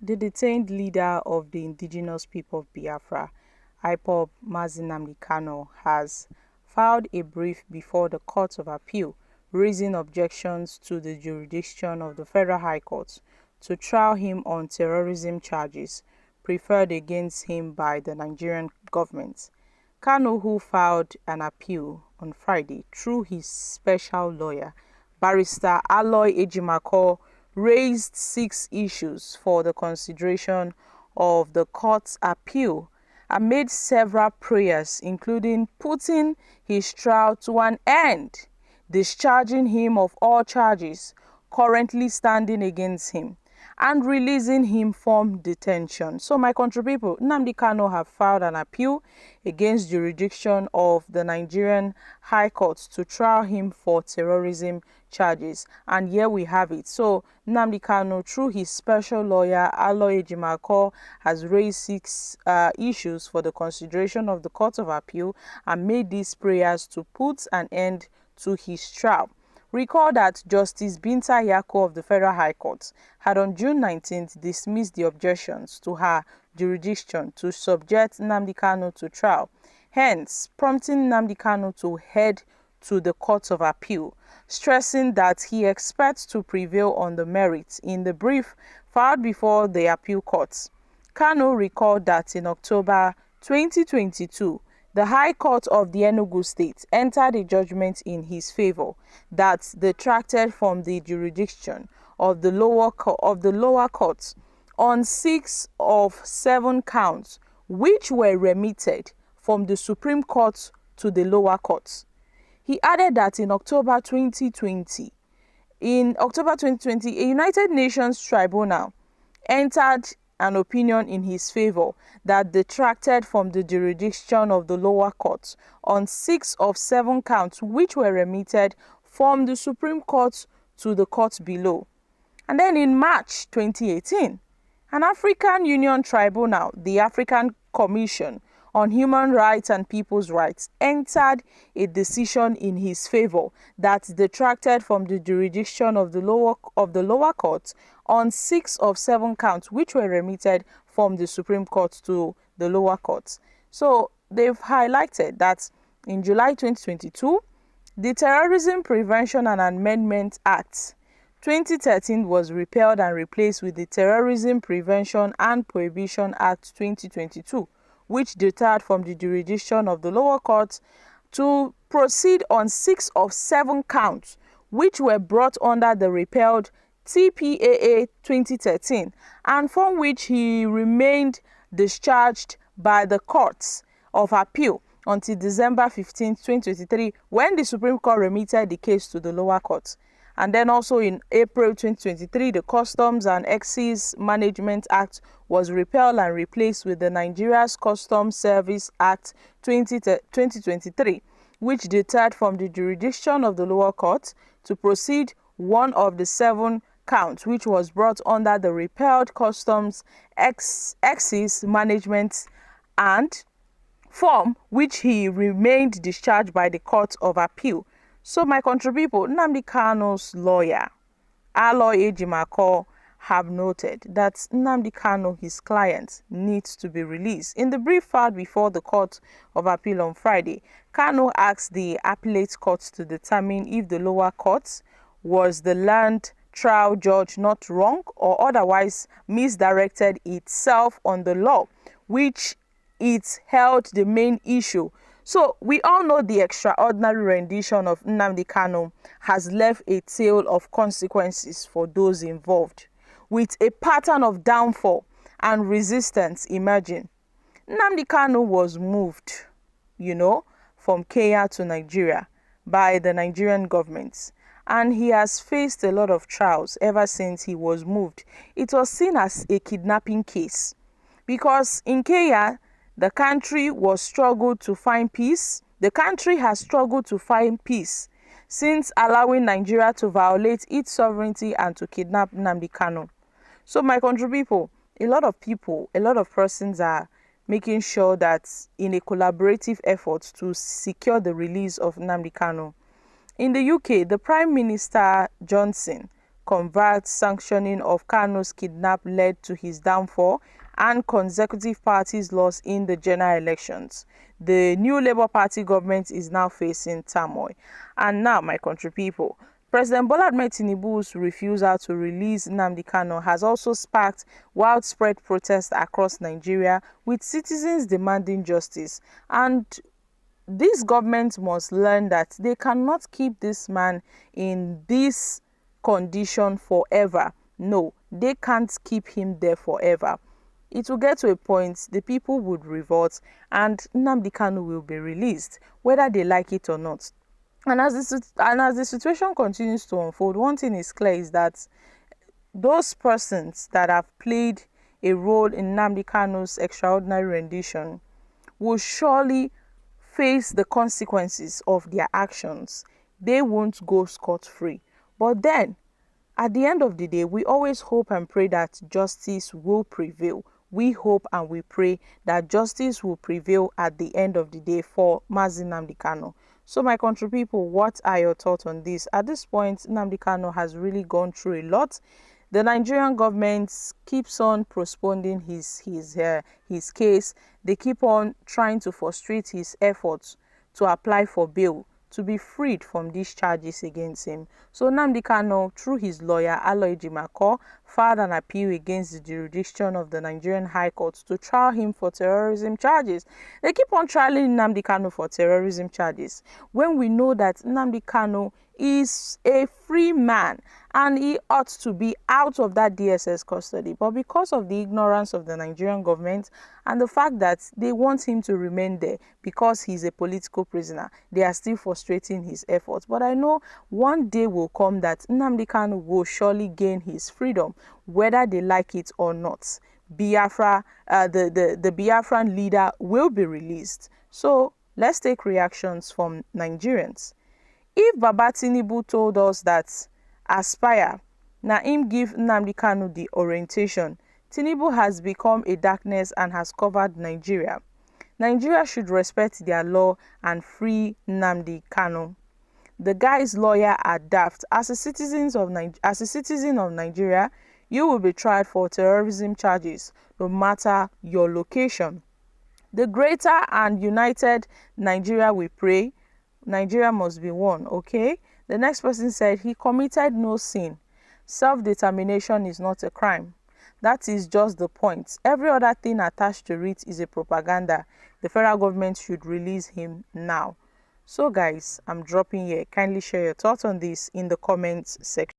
The detained leader of the indigenous people of Biafra, IPOB Nnamdi Kanu, has filed a brief before the Court of Appeal, raising objections to the jurisdiction of the Federal High Court to trial him on terrorism charges preferred against him by the Nigerian government. Kanu, who filed an appeal on Friday through his special lawyer, Barrister Aloy Ejimakor, raised 6 issues for the consideration of the court's appeal and made several prayers, including putting his trial to an end, discharging him of all charges currently standing against him, and releasing him from detention. So, my country people, Nnamdi Kanu have filed an appeal against jurisdiction of the Nigerian High Court to trial him for terrorism charges. And here we have it. So, Nnamdi Kanu, through his special lawyer, Aloy Ejimakor, has raised 6 issues for the consideration of the Court of Appeal and made these prayers to put an end to his trial. Recall that Justice Binta Yako of the Federal High Court had on June 19th dismissed the objections to her jurisdiction to subject Nnamdi Kanu to trial, hence prompting Nnamdi Kanu to head to the Court of Appeal, stressing that he expects to prevail on the merits. In the brief filed before the appeal courts, Kanu recalled that in October 2022, the High Court of the Enugu State entered a judgment in his favor that detracted from the jurisdiction of the lower courts on 6 of 7 counts, which were remitted from the Supreme Court to the lower courts. He added that in October 2020, a United Nations tribunal entered an opinion in his favor that detracted from the jurisdiction of the lower courts on 6 of 7 counts, which were remitted from the Supreme Court to the courts below. And then in March 2018, an African Union tribunal, the African Commission on Human Rights and People's Rights, entered a decision in his favor that detracted from the jurisdiction of the lower courts on 6 of 7 counts, which were remitted from the Supreme Court to the lower courts. So they've highlighted that in July 2022, the Terrorism Prevention and Amendment Act 2013 was repealed and replaced with the Terrorism Prevention and Prohibition Act 2022, which deterred from the jurisdiction of the lower courts to proceed on 6 of 7 counts, which were brought under the repealed TPAA 2013, and from which he remained discharged by the courts of appeal until December 15, 2023, when the Supreme Court remitted the case to the lower courts. And then also in April 2023, the Customs and Excise Management Act was repealed and replaced with the Nigeria's Customs Service Act 2023, which deterred from the jurisdiction of the lower court to proceed 1 of the 7 counts, which was brought under the repealed Customs Excise Management and from which he remained discharged by the Court of Appeal. So, my country people, Nnamdi Kanu's lawyer, Aloy Ejimakor, have noted that Nnamdi Kanu, his client, needs to be released. In the brief filed before the Court of Appeal on Friday, Kanu asked the appellate court to determine if the lower court was the land trial judge not wrong or otherwise misdirected itself on the law, which it held the main issue. So, we all know the extraordinary rendition of Nnamdi Kanu has left a tale of consequences for those involved, with a pattern of downfall and resistance emerging. Nnamdi Kanu was moved, from Kenya to Nigeria by the Nigerian government, and he has faced a lot of trials ever since he was moved. It was seen as a kidnapping case because in Kenya, the country has struggled to find peace since allowing Nigeria to violate its sovereignty and to kidnap Nnamdi Kanu. So, my country people, a lot of persons are making sure that in a collaborative effort to secure the release of Nnamdi Kanu. In the UK, the Prime Minister Johnson covert sanctioning of Kanu's kidnap led to his downfall and consecutive parties loss in the general elections. The new Labour Party government is now facing turmoil. And now, my country people, President Bola Ahmed Tinubu's refusal to release Nnamdi Kanu has also sparked widespread protests across Nigeria, with citizens demanding justice. And this government must learn that they cannot keep this man in this condition forever. No, they can't keep him there forever. It will get to a point the people would revolt and Nnamdi Kanu will be released, whether they like it or not. And as the situation continues to unfold, one thing is clear, is that those persons that have played a role in Nnamdi Kanu's extraordinary rendition will surely face the consequences of their actions. They won't go scot-free. But then, at the end of the day, we always hope and pray that justice will prevail. We hope and we pray that justice will prevail at the end of the day for Mazi Nnamdi Kanu. So my country people, what are your thoughts on this? At this point, Nnamdi Kanu has really gone through a lot. The Nigerian government keeps on postponing his case. They keep on trying to frustrate his efforts to apply for bail, to be freed from these charges against him. So Nnamdi Kanu, through his lawyer Aloy Jimakor, filed an appeal against the jurisdiction of the Nigerian High Court to trial him for terrorism charges. They keep on trialing Nnamdi Kanu for terrorism charges when we know that Nnamdi Kanu is a free man and he ought to be out of that DSS custody. But because of the ignorance of the Nigerian government and the fact that they want him to remain there because he's a political prisoner, they are still frustrating his efforts. But I know one day will come that Nnamdi Kanu will surely gain his freedom, whether they like it or not. Biafra, the Biafran leader will be released. So let's take reactions from Nigerians. If Baba Tinubu told us that aspire, na him give Nnamdi Kanu the orientation, Tinubu has become a darkness and has covered Nigeria. Nigeria should respect their law and free Nnamdi Kanu. The guy's lawyer are daft. As a citizen of Nigeria, you will be tried for terrorism charges, no matter your location. The greater and united Nigeria we pray. Nigeria must be one, okay? The next person said he committed no sin. Self-determination is not a crime. That is just the point. Every other thing attached to it is a propaganda. The federal government should release him now. So guys, I'm dropping here. Kindly share your thoughts on this in the comments section.